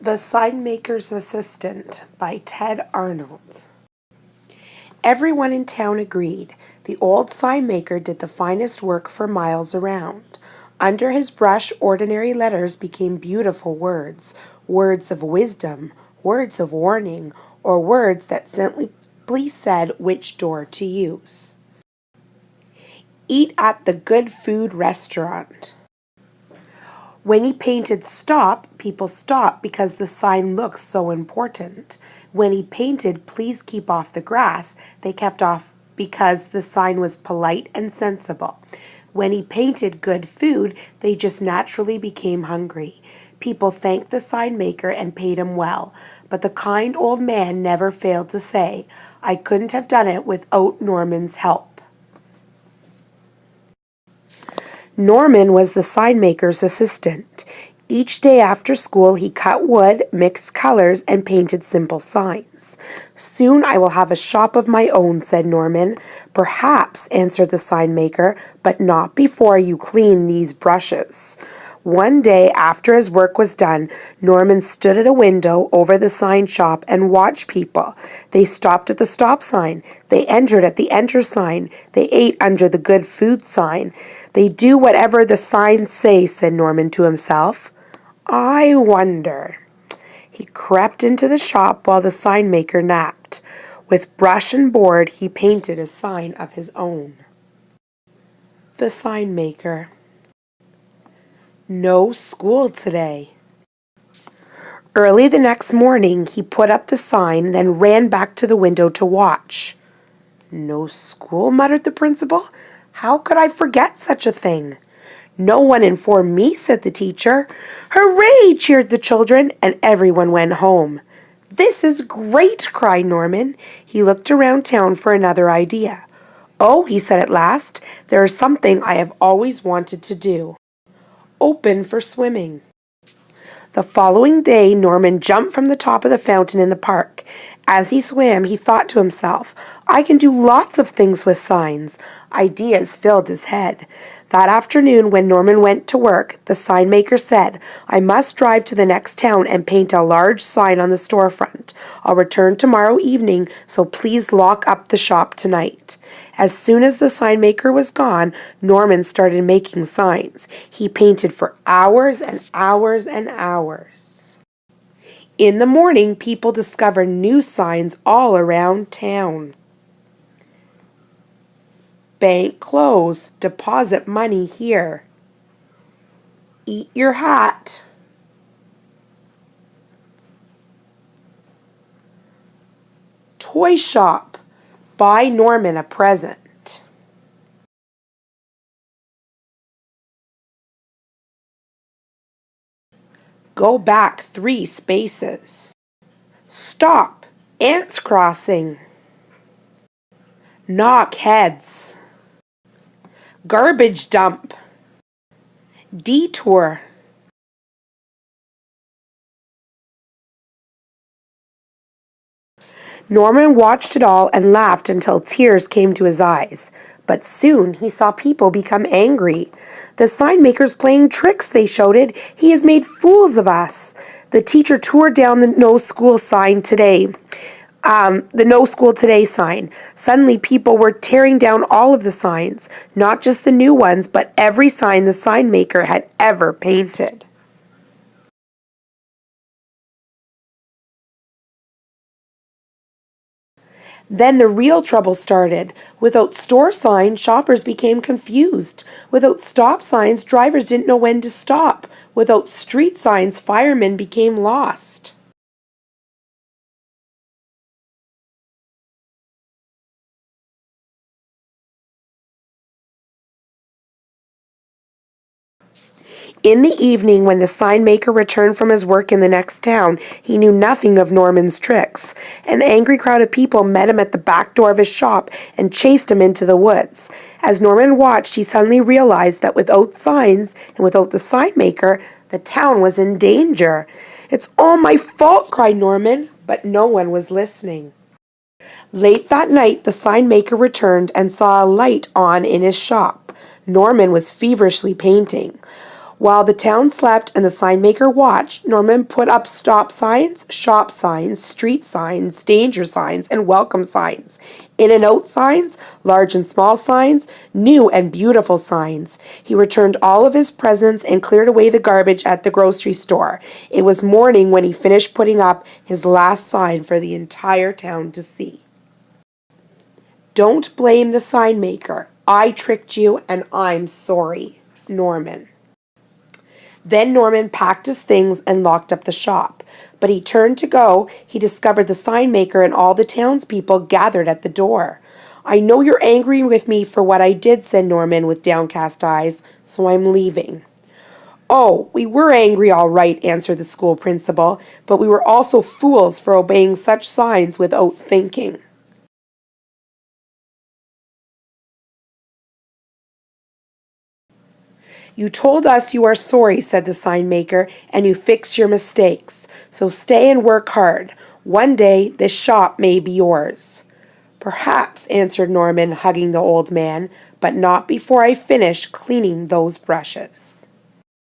The Signmaker's Assistant by Ted Arnold. Everyone in town agreed. The old signmaker did the finest work for miles around. Under his brush, ordinary letters became beautiful words, words of wisdom, words of warning, or words that simply said which door to use. Eat at the good food restaurant. When he painted stop, people stopped because the sign looked so important. When he painted please keep off the grass, they kept off because the sign was polite and sensible. When he painted good food, they just naturally became hungry. People thanked the sign maker and paid him well, but the kind old man never failed to say, "I couldn't have done it without Norman's help." Norman was the sign maker's assistant. Each day after school, he cut wood, mixed colors, and painted simple signs. "Soon I will have a shop of my own," said Norman. "Perhaps," answered the sign maker, "but not before you clean these brushes." One day, after his work was done, Norman stood at a window over the sign shop and watched people. They stopped at the stop sign. They entered at the enter sign. They ate under the good food sign. "They do whatever the signs say," said Norman to himself. "I wonder." He crept into the shop while the sign maker napped. With brush and board, he painted a sign of his own. The sign maker. No school today. Early the next morning, he put up the sign, then ran back to the window to watch. "No school," muttered the principal. "How could I forget such a thing?" "No one informed me," said the teacher. "Hooray!" cheered the children, and everyone went home. "This is great!" cried Norman. He looked around town for another idea. "Oh," he said at last, "there is something I have always wanted to do. Open for swimming." The following day, Norman jumped from the top of the fountain in the park. As he swam, he thought to himself, "I can do lots of things with signs." Ideas filled his head. That afternoon, when Norman went to work, the sign maker said, "I must drive to the next town and paint a large sign on the storefront. I'll return tomorrow evening, so please lock up the shop tonight." As soon as the sign maker was gone, Norman started making signs. He painted for hours and hours and hours. In the morning, people discovered new signs all around town. "Bank closed. Deposit money here." "Eat your hat." "Toy shop. Buy Norman a present." "Go back 3 spaces." "Stop. Ants crossing." "Knock heads." "Garbage dump." "Detour." Norman watched it all and laughed until tears came to his eyes. But soon he saw people become angry. "The sign maker's playing tricks," they shouted. "He has made fools of us." The teacher tore down the no school sign sign. Suddenly people were tearing down all of the signs, not just the new ones, but every sign the sign maker had ever painted. Then the real trouble started. Without store signs, shoppers became confused. Without stop signs, drivers didn't know when to stop. Without street signs, firemen became lost. In the evening, when the sign maker returned from his work in the next town, he knew nothing of Norman's tricks. An angry crowd of people met him at the back door of his shop and chased him into the woods. As Norman watched, he suddenly realized that without signs and without the sign maker, the town was in danger. "It's all my fault," cried Norman, but no one was listening. Late that night, the sign maker returned and saw a light on in his shop. Norman was feverishly painting. While the town slept and the sign maker watched, Norman put up stop signs, shop signs, street signs, danger signs, and welcome signs, in and out signs, large and small signs, new and beautiful signs. He returned all of his presents and cleared away the garbage at the grocery store. It was morning when he finished putting up his last sign for the entire town to see. Don't blame the sign maker. I tricked you and I'm sorry. Norman. Then Norman packed his things and locked up the shop. But he turned to go, he discovered the sign maker and all the townspeople gathered at the door. I know you're angry with me for what I did, said Norman with downcast eyes, so I'm leaving. Oh, we were angry all right, answered the school principal, but we were also fools for obeying such signs without thinking. You told us you are sorry, said the sign maker, and you fixed your mistakes. So stay and work hard. One day this shop may be yours. Perhaps, answered Norman, hugging the old man, but not before I finish cleaning those brushes.